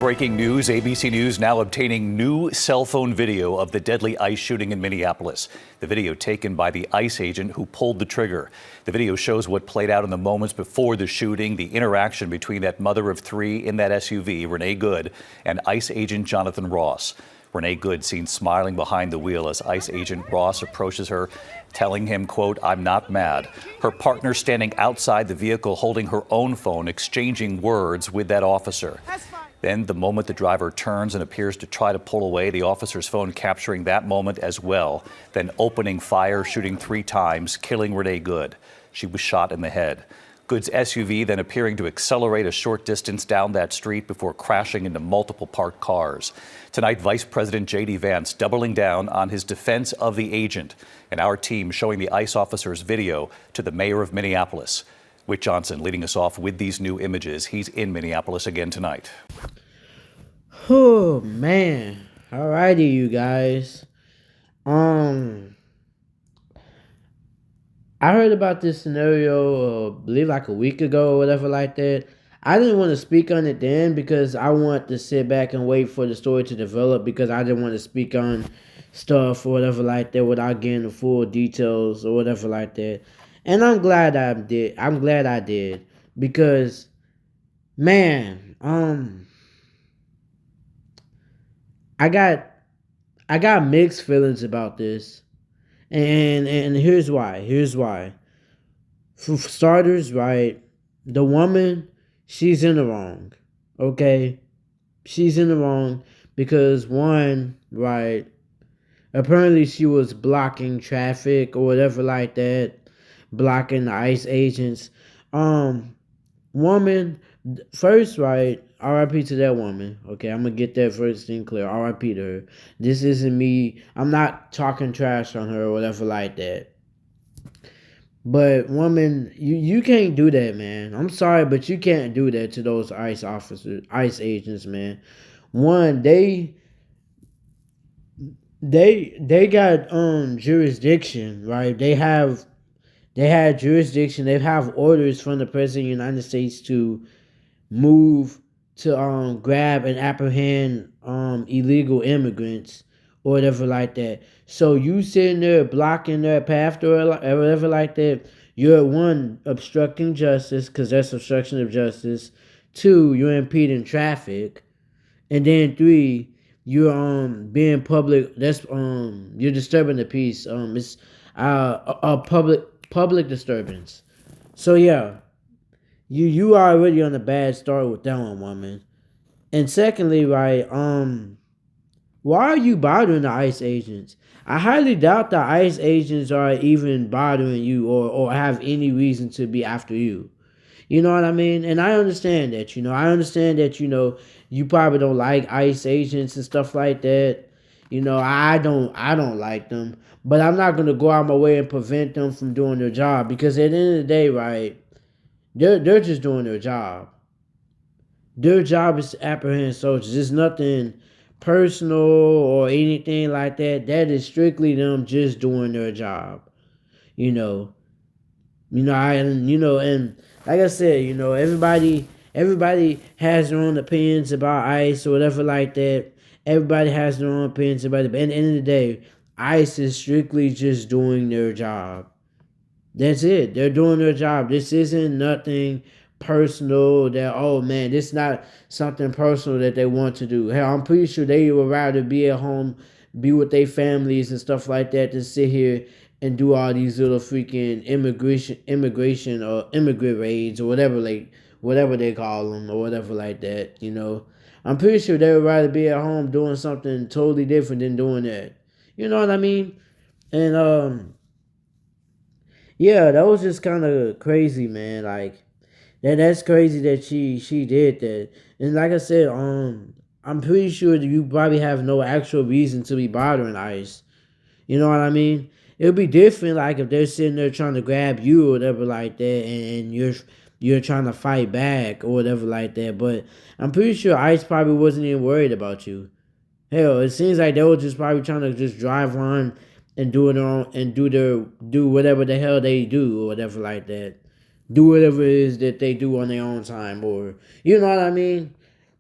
Breaking news, ABC News now obtaining new cell phone video of the deadly ICE shooting in Minneapolis. The video taken by the ICE agent who pulled the trigger. The video shows what played out in the moments before the shooting, the interaction between that mother of three in that SUV, Renee Good, and ICE agent Jonathan Ross. Renee Good seen smiling behind the wheel as ICE agent Ross approaches her, telling him, quote, "I'm not mad." Her partner standing outside the vehicle holding her own phone, exchanging words with that officer. Then the moment the driver turns and appears to try to pull away, the officer's phone capturing that moment as well, then opening fire, shooting 3 times, killing Renee Good. She was shot in the head. Good's SUV then appearing to accelerate a short distance down that street before crashing into multiple parked cars. Tonight, Vice President J.D. Vance doubling down on his defense of the agent, and our team showing the ICE officer's video to the mayor of Minneapolis. Whit Johnson leading us off with these new images. He's in Minneapolis again tonight. Oh man. Alrighty, you guys. I heard about this scenario, I believe like a week ago or whatever like that. I didn't want to speak on it then because I want to sit back and wait for the story to develop because I didn't want to speak on stuff or whatever like that without getting the full details or whatever like that. And I'm glad I did. I'm glad I did because, man, I got mixed feelings about this, and here's why. Here's why. For starters, right, the woman, she's in the wrong. Okay, she's in the wrong because one, right, apparently she was blocking traffic or whatever like that. Blocking the ICE agents. Woman, first, right, RIP to that woman. Okay, I'm gonna get that first thing clear. RIP to her. This isn't me. I'm not talking trash on her or whatever like that. But woman, you can't do that, man. I'm sorry, but you can't do that to those ICE officers, ICE agents, man. One, they got jurisdiction, right? They had jurisdiction. They have orders from the President of the United States to move to grab and apprehend illegal immigrants or whatever like that. So you sitting there blocking their path or whatever like that, you're one, obstructing justice because that's obstruction of justice. 2, you're impeding traffic. And then 3, you're being public. That's you're disturbing the peace. It's a public disturbance. So yeah, you are already on a bad start with that one, woman. And secondly, right, why are you bothering the ICE agents? I highly doubt the ICE agents are even bothering you or have any reason to be after you. You know what I mean? And I understand that, I understand that, you probably don't like ICE agents and stuff like that. I don't like them. But I'm not gonna go out my way and prevent them from doing their job because at the end of the day, right, they're just doing their job. Their job is to apprehend soldiers. It's nothing personal or anything like that. That is strictly them just doing their job. And like I said, everybody has their own opinions about ICE or whatever like that. Everybody has their own opinions about it. But at the end of the day, ICE is strictly just doing their job. That's it. They're doing their job. This isn't nothing personal that, oh man, this is not something personal that they want to do. Hell, I'm pretty sure they would rather be at home, be with their families and stuff like that than sit here and do all these little freaking immigration or immigrant raids or whatever they call them or whatever like that, I'm pretty sure they would rather be at home doing something totally different than doing that. You know what I mean? And yeah, that was just kind of crazy, man. Like that's crazy that she did that. And like I said, I'm pretty sure that you probably have no actual reason to be bothering ICE. You know what I mean? It would be different, like if they're sitting there trying to grab you or whatever like that, and you're trying to fight back or whatever like that. But I'm pretty sure ICE probably wasn't even worried about you. Hell, it seems like they were just probably trying to just drive on and do it on and do whatever the hell they do or whatever like that. Do whatever it is that they do on their own time, or you know what I mean.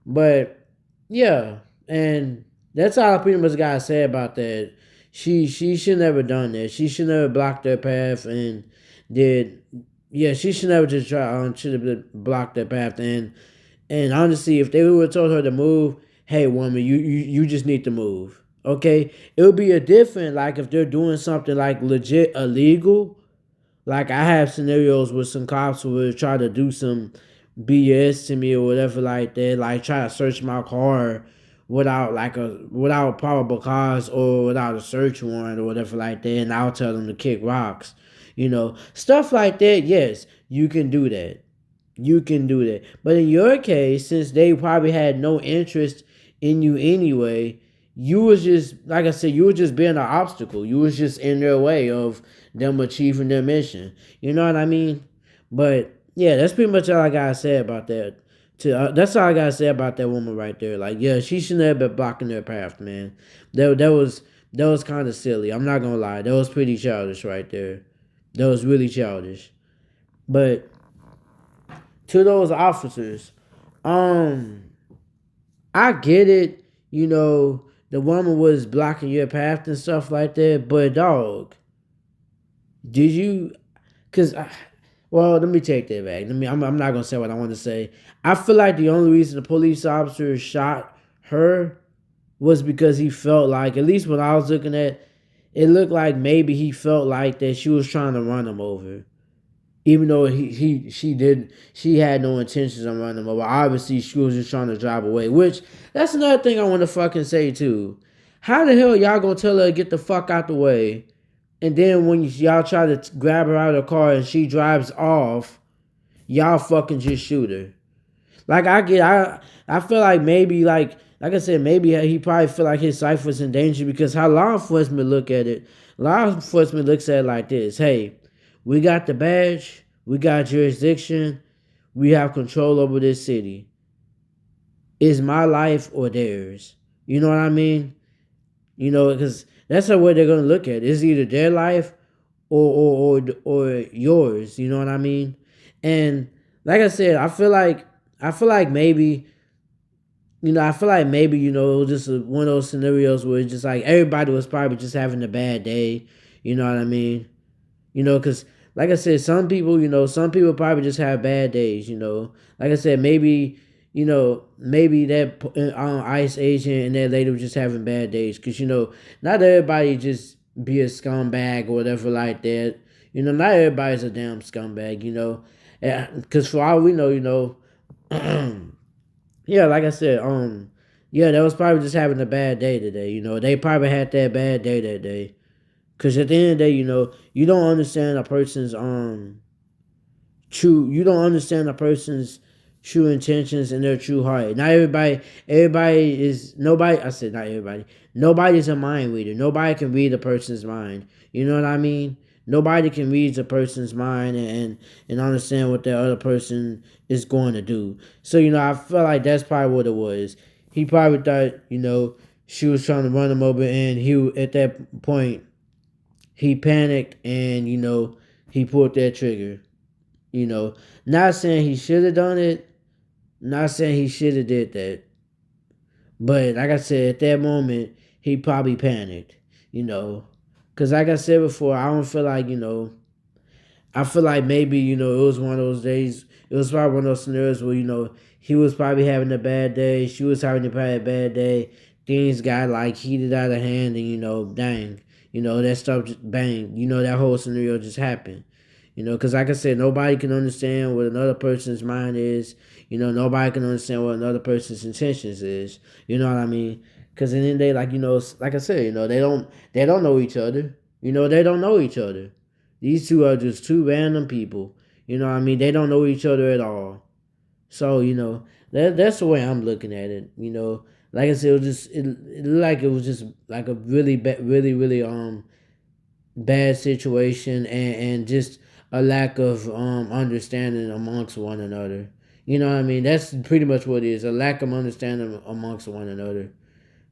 But Yeah, and that's all I pretty much gotta say about that. She should never done that. She should never blocked their path and did. Yeah, she should never just try. Should have blocked their path. And honestly, if they would have told her to move, hey woman, you just need to move. Okay, it would be a different like if they're doing something like legit illegal. Like I have scenarios with some cops who would try to do some BS to me or whatever like that, like try to search my car without probable cause or without a search warrant or whatever like that, and I'll tell them to kick rocks. Stuff like that. Yes, you can do that. You can do that. But in your case, since they probably had no interest in you anyway, you was just like I said, you were just being an obstacle. You was just in their way of them achieving their mission. You know what I mean? But yeah, that's pretty much all I gotta say about that. That's all I gotta say about that woman right there. Like, yeah, she shouldn't have been blocking their path, man. That was kind of silly. I'm not gonna lie. That was pretty childish right there. That was really childish. But to those officers, um, I get it. The woman was blocking your path and stuff like that. But dog, did you? Cause, well, let me take that back. I'm not gonna say what I want to say. I feel like the only reason the police officer shot her was because he felt like, at least when I was looking at, it looked like maybe he felt like that she was trying to run him over. Even though she had no intentions of running him over. Obviously, she was just trying to drive away. Which that's another thing I want to fucking say too. How the hell y'all gonna tell her to get the fuck out the way, and then when y'all try to grab her out of the car and she drives off, y'all fucking just shoot her? Like I feel like maybe like I said, maybe he probably feel like his life was in danger because how law enforcement look at it. Law enforcement looks at it like this: hey, we got the badge, we got jurisdiction, we have control over this city. Is my life or theirs? You know what I mean? Because that's the way they're gonna look at it. It's either their life or yours. You know what I mean? And like I said, I feel like maybe I feel like maybe it was just one of those scenarios where it's just like everybody was probably just having a bad day. You know what I mean? Because like I said, some people probably just have bad days. Like I said, maybe that ICE agent and that lady was just having bad days. Because not everybody just be a scumbag or whatever like that. Not everybody's a damn scumbag. Because for all we know, yeah, like I said, yeah, that was probably just having a bad day today. They probably had that bad day that day. Cause at the end of the day, you don't understand a person's true. You don't understand a person's true intentions and their true heart. Not everybody is nobody. I said not everybody. Nobody's a mind reader. Nobody can read a person's mind. You know what I mean? Nobody can read a person's mind and understand what the other person is going to do. So I feel like that's probably what it was. He probably thought she was trying to run him over, and he at that point he panicked and he pulled that trigger. Not saying he should have done it, not saying he should have did that, but like I said, at that moment he probably panicked. Because like I said before, I don't feel like I feel like maybe it was one of those days. It was probably one of those scenarios where he was probably having a bad day, she was having probably a bad day. Things got like heated out of hand, and dang, that stuff just bang. That whole scenario just happened. Because like I said, nobody can understand what another person's mind is. Nobody can understand what another person's intentions is. You know what I mean? Because in the end of the day, like I said, they don't know each other. They don't know each other. These two are just two random people. You know what I mean? They don't know each other at all. So that's the way I'm looking at it. Like I said, it looked like it was just like a really really really bad situation, and just a lack of understanding amongst one another. You know what I mean? That's pretty much what it is, a lack of understanding amongst one another.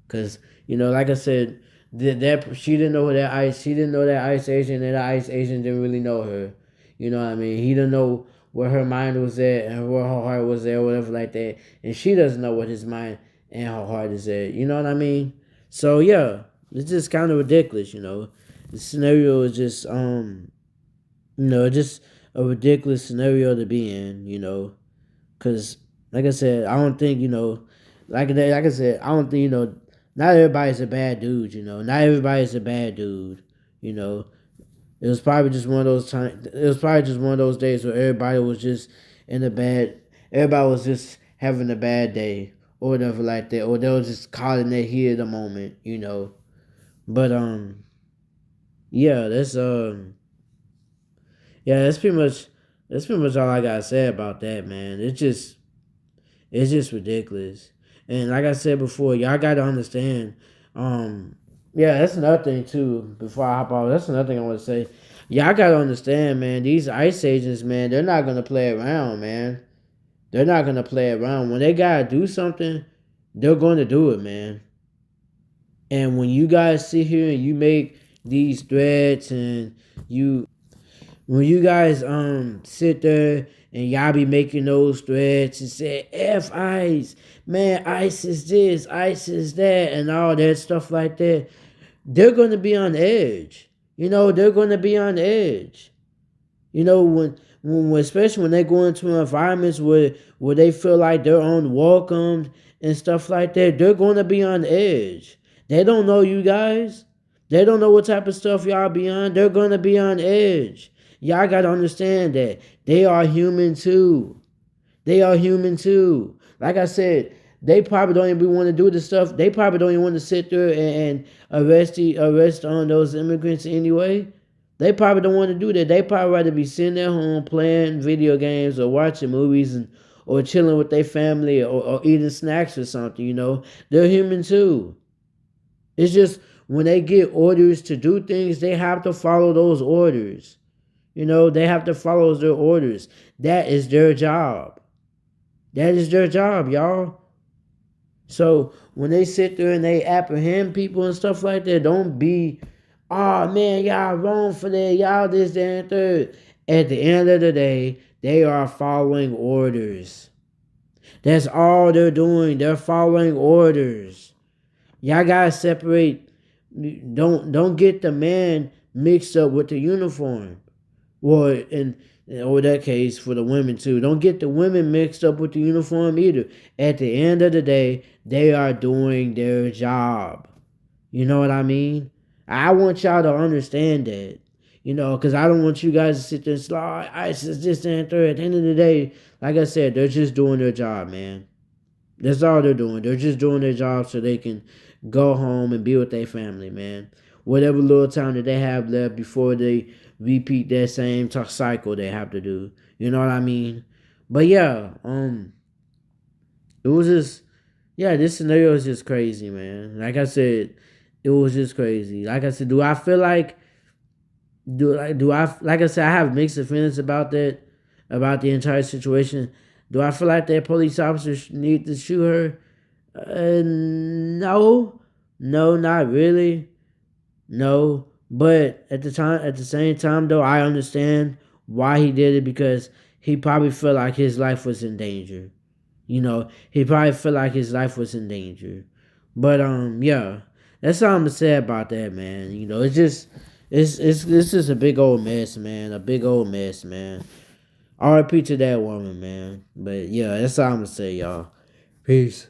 Because like I said, that she didn't know she didn't know that ICE agent, and that ICE agent didn't really know her. You know what I mean? He didn't know where her mind was at and where her heart was at, or whatever like that. And she doesn't know what his mind and how hard is that? You know what I mean? So yeah, it's just kind of ridiculous. The scenario is just just a ridiculous scenario to be in. Because like I said, I don't think like I said, I don't think not everybody's a bad dude. Not everybody's a bad dude. You know, it was probably just one of those times. It was probably just one of those days where everybody was just in a bad. Everybody was just having a bad day or whatever like that, or they was just calling it here at the moment. But yeah, that's pretty much all I gotta say about that, man. It's just ridiculous. And like I said before, y'all gotta understand. Yeah, that's another thing too. Before I hop off, that's another thing I want to say. Y'all gotta understand, man. These ICE agents, man, they're not gonna play around, man. They're not gonna play around. When they gotta do something, they're gonna do it, man. And when you guys sit here and you make these threats and you when you guys sit there and y'all be making those threats and say F ICE, man, ICE is this, ICE is that, and all that stuff like that, they're gonna be on edge. They're gonna be on edge. When especially when they go into environments where they feel like they're unwelcomed and stuff like that, they're gonna be on edge. They don't know you guys. They don't know what type of stuff y'all be on. They're gonna be on edge. Y'all gotta understand that they are human too. They are human too. Like I said, they probably don't even want to do this stuff. They probably don't even want to sit there and arrest on those immigrants anyway. They probably don't want to do that. They probably rather be sitting at home playing video games or watching movies or chilling with their family or eating snacks or something. They're human too. It's just when they get orders to do things, they have to follow those orders. They have to follow their orders. That is their job. That is their job, y'all. So when they sit there and they apprehend people and stuff like that, don't be, oh man, y'all wrong for that, y'all this, that, and third. At the end of the day, they are following orders. That's all they're doing. They're following orders. Y'all gotta separate. Don't get the man mixed up with the uniform. Or in that case for the women too. Don't get the women mixed up with the uniform either. At the end of the day, they are doing their job. You know what I mean? I want y'all to understand that. Because I don't want you guys to sit there and say, oh, ICE is this and third. At the end of the day, like I said, they're just doing their job, man. That's all they're doing. They're just doing their job so they can go home and be with their family, man. Whatever little time that they have left before they repeat that same cycle they have to do. You know what I mean? But yeah, it was just, this scenario is just crazy, man. Like I said, it was just crazy. Like I said, do I feel like, like I said, I have mixed feelings about that, about the entire situation. Do I feel like that police officer need to shoot her? No, not really. No, but at the same time though, I understand why he did it because he probably felt like his life was in danger. He probably felt like his life was in danger. But yeah, that's all I'm gonna say about that, man. It's just it's just a big old mess, man. A big old mess, man. R.I.P. to that woman, man. But yeah, that's all I'm gonna say, y'all. Peace.